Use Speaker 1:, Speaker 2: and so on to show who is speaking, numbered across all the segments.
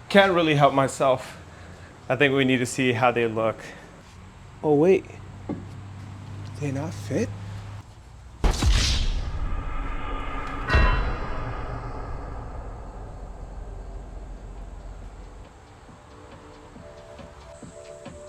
Speaker 1: Can't really help myself. I think we need to see how they look.
Speaker 2: Oh wait, they not fit?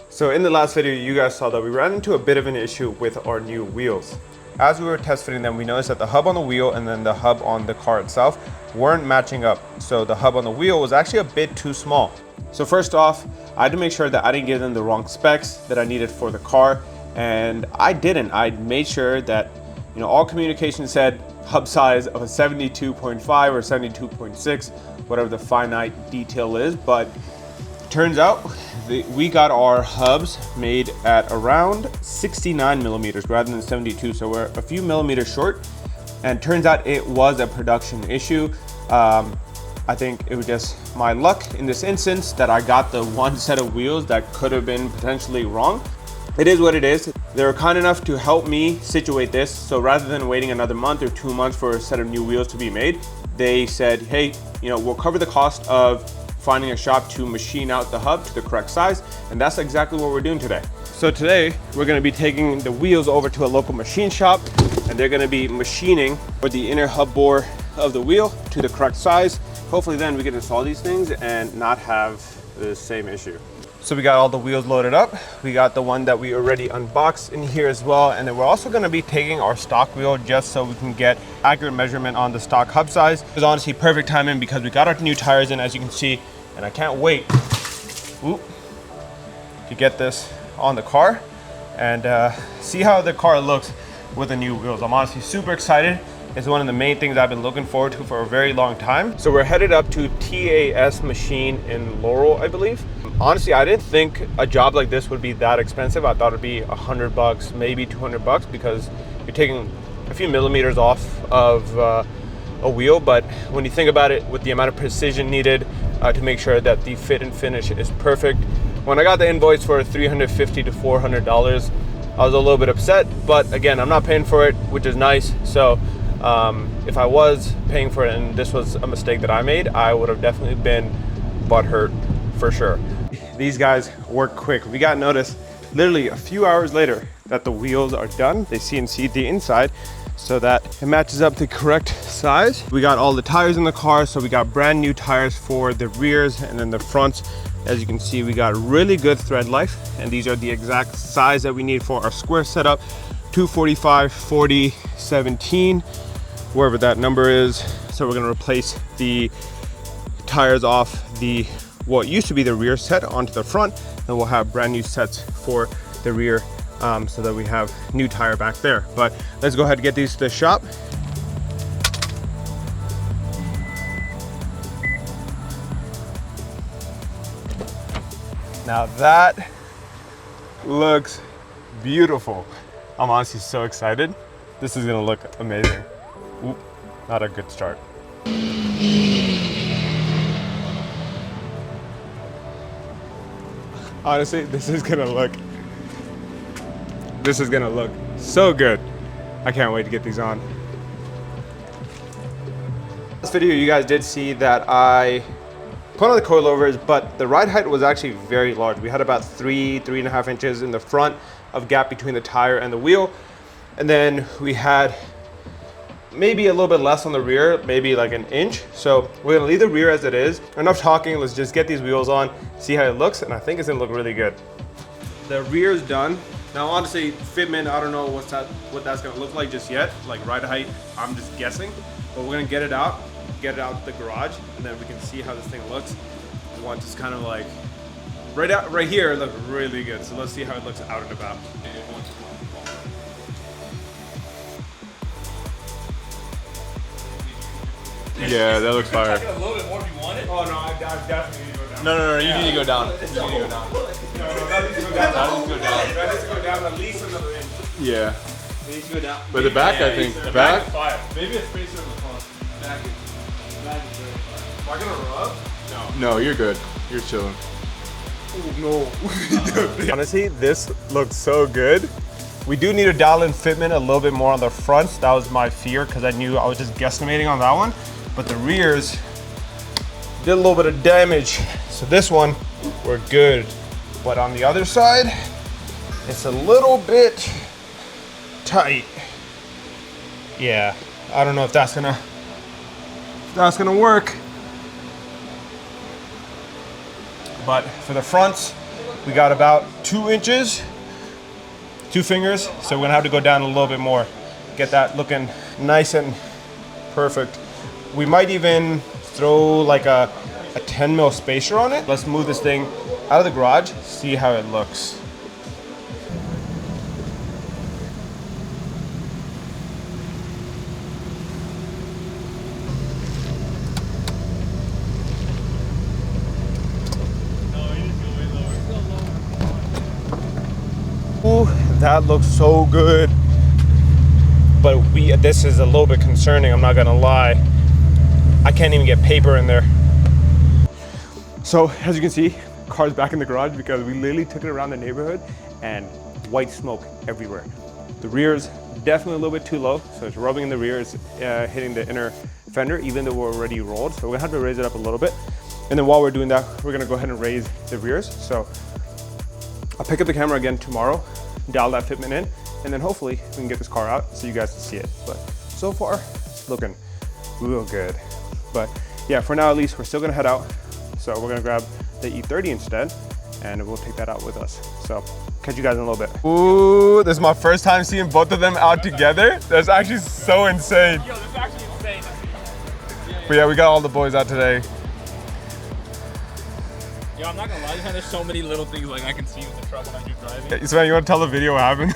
Speaker 1: So in the last video, you guys saw that we ran into a bit of an issue with our new wheels. As we were test fitting them, we noticed that the hub on the wheel and then the hub on the car itself weren't matching up. So the hub on the wheel was actually a bit too small. So first off, I had to make sure that I didn't give them the wrong specs that I needed for the car. And I didn't. I made sure that, you know, all communication said hub size of a 72.5 or 72.6, whatever the finite detail is. But turns out we got our hubs made at around 69 millimeters rather than 72. So we're a few millimeters short. And turns out it was a production issue. I think it was just my luck in this instance that I got the one set of wheels that could have been potentially wrong. It is what it is. They were kind enough to help me situate this. So rather than waiting another month or 2 months for a set of new wheels to be made, they said, hey, you know, we'll cover the cost of finding a shop to machine out the hub to the correct size. And that's exactly what we're doing today. So today we're gonna be taking the wheels over to a local machine shop, and they're gonna be machining for the inner hub bore of the wheel to the correct size. Hopefully then we can install these things and not have the same issue. So we got all the wheels loaded up. We got the one that we already unboxed in here as well. And then we're also gonna be taking our stock wheel just so we can get accurate measurement on the stock hub size. It was honestly perfect timing because we got our new tires in, as you can see, and I can't wait to get this on the car and see how the car looks with the new wheels. I'm honestly super excited. It's one of the main things I've been looking forward to for a very long time. So we're headed up to TAS Machine in Laurel, I believe. Honestly, I didn't think a job like this would be that expensive. I thought it'd be $100, maybe $200, because you're taking a few millimeters off of a wheel. But when you think about it, with the amount of precision needed to make sure that the fit and finish is perfect. When I got the invoice for $350 to $400, I was a little bit upset, but again, I'm not paying for it, which is nice. So if I was paying for it and this was a mistake that I made, I would have definitely been butthurt for sure. These guys work quick. We got notice literally a few hours later that the wheels are done. They CNC'd the inside so that it matches up the correct size. We got all the tires in the car, so we got brand new tires for the rears and then the fronts. As you can see, we got really good thread life, and these are the exact size that we need for our square setup. 245, 40, 17, wherever that number is. So we're gonna replace the tires off the what used to be the rear set onto the front, and we'll have brand new sets for the rear so that we have new tire back there. But let's go ahead and get these to the shop. Now that looks beautiful. I'm honestly so excited. This is gonna look amazing. Oop, not a good start. Honestly, this is gonna look so good. I can't wait to get these on. This video, you guys did see that I put on the coilovers, but the ride height was actually very large. We had about 3.5 inches in the front of gap between the tire and the wheel. And then we had maybe a little bit less on the rear, maybe like an inch. So we're gonna leave the rear as it is. Enough talking, let's just get these wheels on, see how it looks, and I think it's gonna look really good. The rear is done. Now honestly, fitment, I don't know what that's gonna look like just yet. Like ride height, I'm just guessing. But we're gonna get it out the garage, and then we can see how this thing looks. Once it's kind of like, right here, it looks really good. So let's see how it looks out and about. Yeah, that looks fire.
Speaker 3: A little bit more if you want it.
Speaker 1: Oh no, I definitely need to go down.
Speaker 3: No, you need to go down. You need to go down.
Speaker 1: No, that needs to go down.
Speaker 3: That needs to go down.
Speaker 1: That needs to go down at least another inch.
Speaker 3: Yeah.
Speaker 1: It needs to go down.
Speaker 3: But the back, I think.
Speaker 1: The
Speaker 3: back?
Speaker 1: is fire. Maybe a spacer in the front. Back is very fire. Am I gonna rub? No.
Speaker 3: No, you're good. You're chilling.
Speaker 1: Oh, no. Honestly, this looks so good. We do need to dial in fitment a little bit more on the fronts. That was my fear because I knew I was just guesstimating on that one. But the rears, did a little bit of damage. So this one, we're good. But on the other side, it's a little bit tight. Yeah, I don't know if that's gonna work. But for the fronts, we got about 2 inches, 2 fingers. So we're gonna have to go down a little bit more, get that looking nice and perfect. We might even throw like a 10 mil spacer on it. Let's move this thing out of the garage, see how it looks. Ooh, that looks so good. But this is a little bit concerning, I'm not gonna lie. I can't even get paper in there. So as you can see, car's back in the garage because we literally took it around the neighborhood and white smoke everywhere. The rear's definitely a little bit too low, so it's rubbing in the rear, it's hitting the inner fender, even though we're already rolled. So we're gonna have to raise it up a little bit. And then while we're doing that, we're gonna go ahead and raise the rears. So I'll pick up the camera again tomorrow, dial that fitment in, and then hopefully we can get this car out so you guys can see it. But so far, it's looking real good. But yeah, for now at least, we're still gonna head out. So we're gonna grab the E30 instead, and we'll take that out with us. So catch you guys in a little bit. Ooh, this is my first time seeing both of them out together. That's actually so insane.
Speaker 3: Yo, this is actually insane.
Speaker 1: But yeah, we got all the boys out today.
Speaker 3: Yo, I'm not gonna lie, there's so many little things like I can see with the truck when you're driving.
Speaker 1: So you wanna tell the video what happened?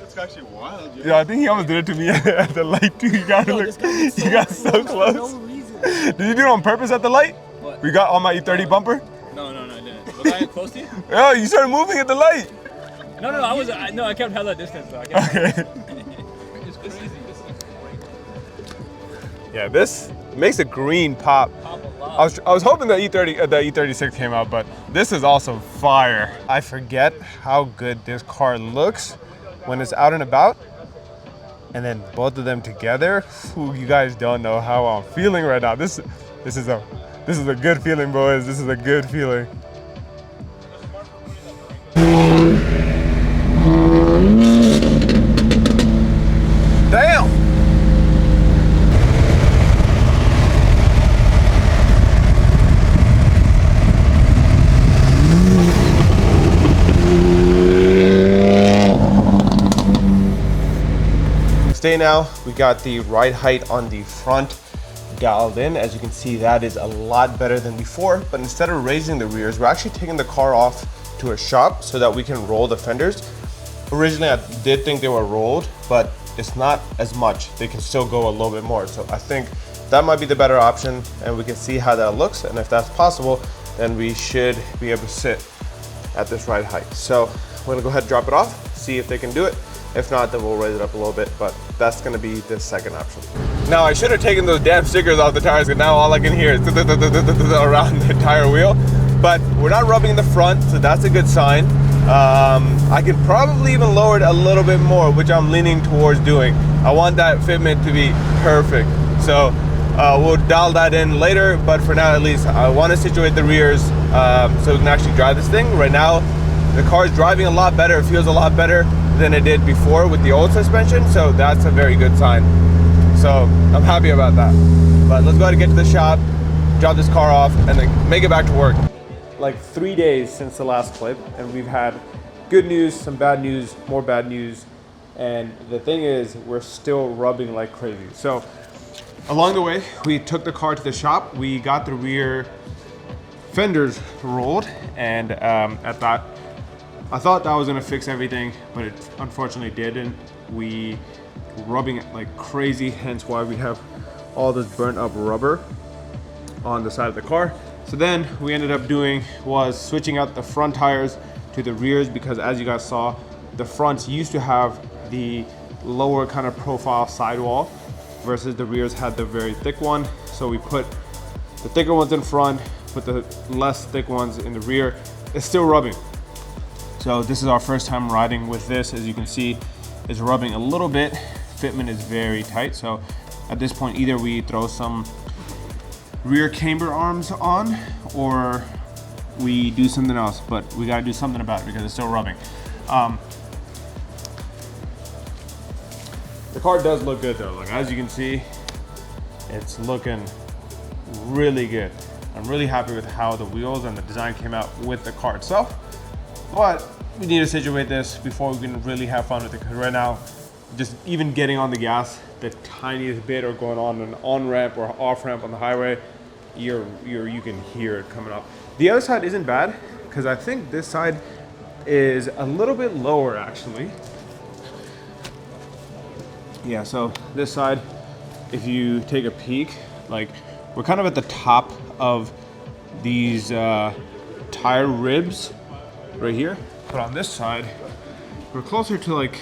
Speaker 3: It's actually wild,
Speaker 1: Yeah, I think he almost did it to me at the light too. You got so close.
Speaker 3: No reason.
Speaker 1: Did you do it on purpose at the light?
Speaker 3: What?
Speaker 1: We got on my E30 bumper?
Speaker 3: No, I didn't. Was I close to you?
Speaker 1: Oh, you started moving at the light.
Speaker 3: No, I kept held that distance though.
Speaker 1: Okay.
Speaker 3: It's crazy.
Speaker 1: Yeah, this makes the green pop. I was hoping the E36 came out, but this is also fire. I forget how good this car looks when it's out and about, and then both of them together. Ooh, you guys don't know how I'm feeling right now. This is a good feeling, boys. This is a good feeling. Damn. Stay now, we got the ride height on the front dialed in. As you can see, that is a lot better than before, but instead of raising the rears, we're actually taking the car off to a shop so that we can roll the fenders. Originally, I did think they were rolled, but it's not as much. They can still go a little bit more. So I think that might be the better option, and we can see how that looks. And if that's possible, then we should be able to sit at this ride height. So we're gonna go ahead and drop it off, see if they can do it. If not, then we'll raise it up a little bit, but that's gonna be the second option. Now, I should have taken those damn stickers off the tires, because now all I can hear is around the tire wheel. But we're not rubbing in the front, so that's a good sign. I could probably even lower it a little bit more, which I'm leaning towards doing. I want that fitment to be perfect. So we'll dial that in later, but for now at least, I want to situate the rears so we can actually drive this thing. Right now, the car is driving a lot better. It feels a lot better than it did before with the old suspension, so that's a very good sign. So I'm happy about that. But let's go ahead and get to the shop, drop this car off, and then make it back to work. Like 3 days since the last clip, and we've had good news, some bad news, more bad news, and the thing is, we're still rubbing like crazy. So along the way, we took the car to the shop, we got the rear fenders rolled, and I thought that was gonna fix everything, but it unfortunately didn't. We were rubbing it like crazy, hence why we have all this burnt up rubber on the side of the car. So then we ended up doing was switching out the front tires to the rears, because as you guys saw, the fronts used to have the lower kind of profile sidewall versus the rears had the very thick one. So we put the thicker ones in front, put the less thick ones in the rear. It's still rubbing. So this is our first time riding with this. As you can see, is rubbing a little bit. Fitment is very tight, so at this point either we throw some rear camber arms on or we do something else, but we gotta do something about it because it's still rubbing. The car does look good though. Like, as you can see, it's looking really good. I'm really happy with how the wheels and the design came out with the car itself, but we need to situate this before we can really have fun with it, because right now, just even getting on the gas the tiniest bit or going on an on-ramp or off-ramp on the highway, you can hear it coming up. The other side isn't bad, because I think this side is a little bit lower actually. Yeah, so this side, if you take a peek, like, we're kind of at the top of these tire ribs right here. But on this side, we're closer to like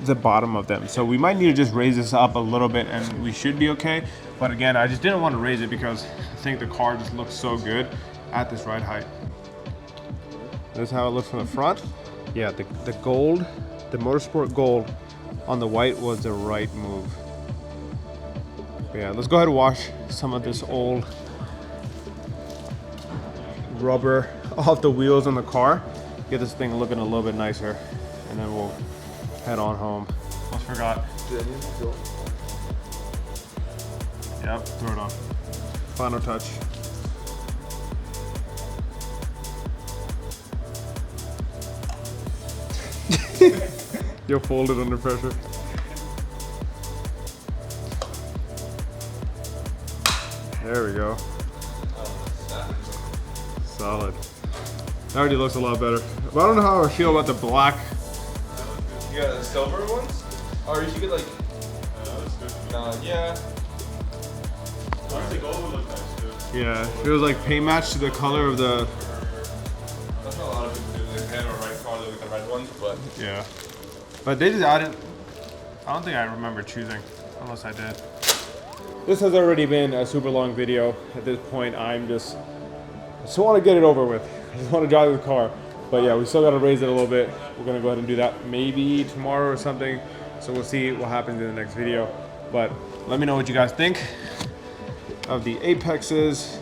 Speaker 1: the bottom of them. So we might need to just raise this up a little bit and we should be okay. But again, I just didn't want to raise it because I think the car just looks so good at this ride height. This is how it looks from the front. Yeah, the gold, the Motorsport gold on the white was the right move. But yeah, let's go ahead and wash some of this old rubber off the wheels on the car. Get this thing looking a little bit nicer, and then we'll head on home. Almost forgot. Yep, throw it on. Final touch. You'll fold it under pressure. There we go. Solid. That already looks a lot better. But I don't know how I feel about the black.
Speaker 4: You got the silver ones? Or you should get like. Yeah.
Speaker 3: Honestly, gold would look nice too.
Speaker 1: Yeah, it was like paint match to the color of the.
Speaker 4: That's what a lot of people do. They have a red car, they look at the red ones, but.
Speaker 1: Yeah. But they just added. I don't think I remember choosing, unless I did. This has already been a super long video. At this point, I just want to get it over with. I just want to drive the car. But yeah, we still got to raise it a little bit. We're going to go ahead and do that maybe tomorrow or something. So we'll see what happens in the next video. But let me know what you guys think of the Apexes